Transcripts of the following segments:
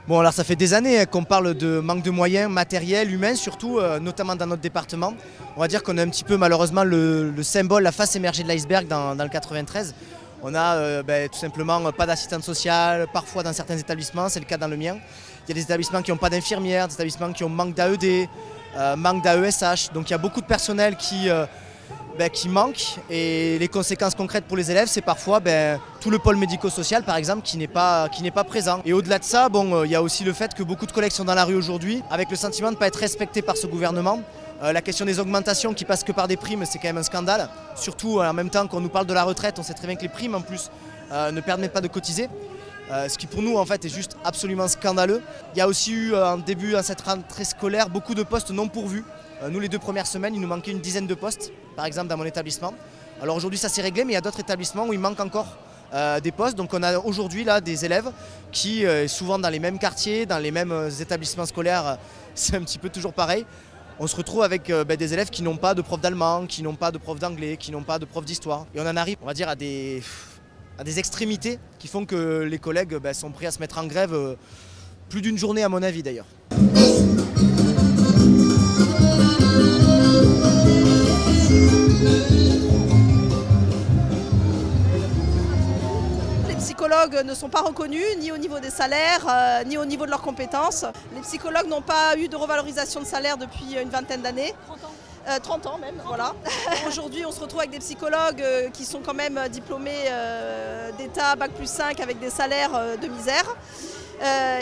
Bon, alors ça fait des années qu'on parle de manque de moyens matériels, humains surtout, notamment dans notre département. On va dire qu'on est un petit peu malheureusement le symbole, la face émergée de l'iceberg dans le 93. On a tout simplement pas d'assistante sociale, parfois dans certains établissements, c'est le cas dans le mien. Il y a des établissements qui n'ont pas d'infirmières, des établissements qui ont manque d'AED, manque d'AESH. Donc il y a beaucoup de personnel qui manque, et les conséquences concrètes pour les élèves, c'est parfois tout le pôle médico-social par exemple qui n'est pas présent. Et au-delà de ça, il y a aussi le fait que beaucoup de collègues sont dans la rue aujourd'hui avec le sentiment de ne pas être respectés par ce gouvernement. La question des augmentations qui passent que par des primes, c'est quand même un scandale. Surtout en même temps qu'on nous parle de la retraite, on sait très bien que les primes en plus ne permettent pas de cotiser. Ce qui pour nous en fait est juste absolument scandaleux. Il y a aussi eu en début à cette rentrée scolaire beaucoup de postes non pourvus. Nous les 2 premières semaines, il nous manquait une dizaine de postes, par exemple dans mon établissement. Alors aujourd'hui ça s'est réglé, mais il y a d'autres établissements où il manque encore des postes. Donc on a aujourd'hui là des élèves qui, souvent dans les mêmes quartiers, dans les mêmes établissements scolaires, c'est un petit peu toujours pareil. On se retrouve avec des élèves qui n'ont pas de prof d'allemand, qui n'ont pas de prof d'anglais, qui n'ont pas de prof d'histoire. Et on en arrive, on va dire, à des extrémités qui font que les collègues sont prêts à se mettre en grève plus d'une journée à mon avis d'ailleurs. Les psychologues ne sont pas reconnus, ni au niveau des salaires, ni au niveau de leurs compétences. Les psychologues n'ont pas eu de revalorisation de salaire depuis une vingtaine d'années. 30 ans même, voilà. Aujourd'hui, on se retrouve avec des psychologues qui sont quand même diplômés d'État, Bac+5, avec des salaires de misère.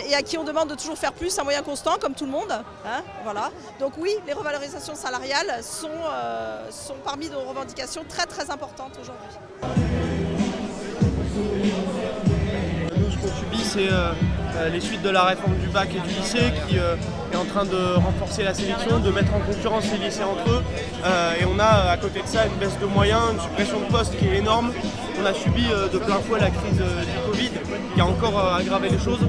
Et à qui on demande de toujours faire plus à moyen constant, comme tout le monde. Hein, voilà. Donc oui, les revalorisations salariales sont parmi nos revendications très très importantes aujourd'hui. Nous, ce qu'on subit, c'est les suites de la réforme du bac et du lycée qui est en train de renforcer la sélection, de mettre en concurrence les lycées entre eux. Et on a à côté de ça une baisse de moyens, une suppression de postes qui est énorme. On a subi de plein fouet la crise du Covid qui a encore aggravé les choses.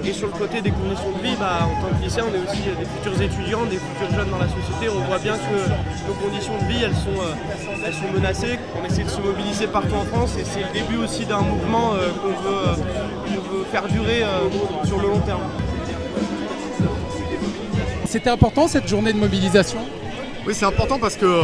Et sur le côté des conditions de vie, en tant que lycéen, on est aussi des futurs étudiants, des futurs jeunes dans la société. On voit bien que nos conditions de vie, elles sont menacées. On essaie de se mobiliser partout en France et c'est le début aussi d'un mouvement qu'on veut faire durer sur le long terme. C'était important cette journée de mobilisation? Oui, c'est important parce que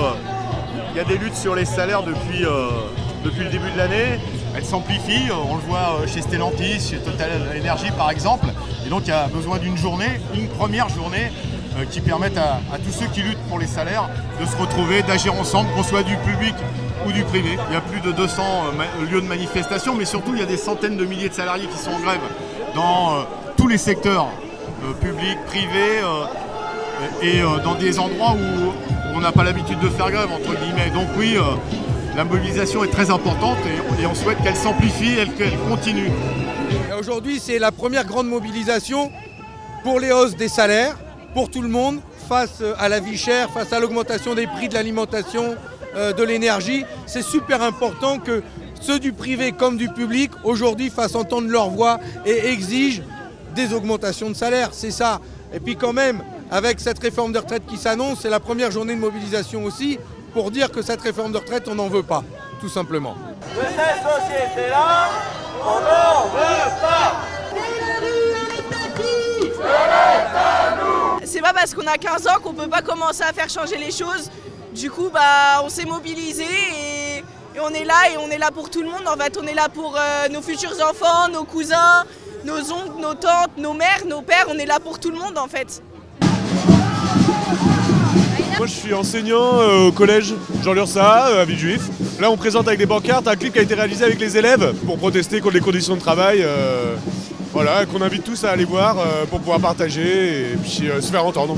y a des luttes sur les salaires depuis le début de l'année. Elles s'amplifient, on le voit chez Stellantis, chez Total Energy par exemple. Et donc il y a besoin d'une journée, une première journée qui permette à tous ceux qui luttent pour les salaires de se retrouver, d'agir ensemble, qu'on soit du public ou du privé. Il y a plus de 200 lieux de manifestation, mais surtout il y a des centaines de milliers de salariés qui sont en grève dans tous les secteurs, publics, privés, et dans des endroits où on n'a pas l'habitude de faire grève, entre guillemets. Donc oui, la mobilisation est très importante et on souhaite qu'elle s'amplifie et qu'elle continue. Aujourd'hui, c'est la première grande mobilisation pour les hausses des salaires, pour tout le monde, face à la vie chère, face à l'augmentation des prix de l'alimentation, de l'énergie. C'est super important que ceux du privé comme du public, aujourd'hui, fassent entendre leur voix et exigent des augmentations de salaire. C'est ça. Et puis quand même, avec cette réforme de retraite qui s'annonce, c'est la première journée de mobilisation aussi pour dire que cette réforme de retraite, on n'en veut pas, tout simplement. De cette société-là, on n'en veut pas. C'est pas parce qu'on a 15 ans qu'on peut pas commencer à faire changer les choses. Du coup, on s'est mobilisé et on est là pour tout le monde. En fait, on est là pour nos futurs enfants, nos cousins, nos oncles, nos tantes, nos mères, nos pères. On est là pour tout le monde en fait. Moi je suis enseignant au collège Jean Lursa à Villejuif. Là on présente avec des pancartes un clip qui a été réalisé avec les élèves pour protester contre les conditions de travail. Voilà, qu'on invite tous à aller voir pour pouvoir partager et puis se faire entendre.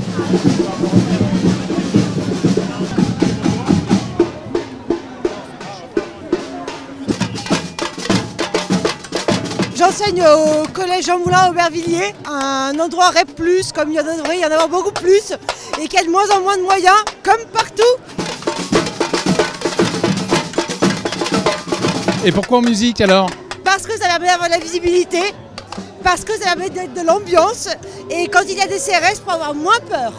J'enseigne au collège Jean Moulin à Aubervilliers, un endroit REP+, comme il devrait y en avoir beaucoup plus, et qui a de moins en moins de moyens, comme partout. Et pourquoi en musique alors? Parce que ça permet d'avoir de la visibilité, parce que ça permet d'être de l'ambiance, et quand il y a des CRS, pour avoir moins peur.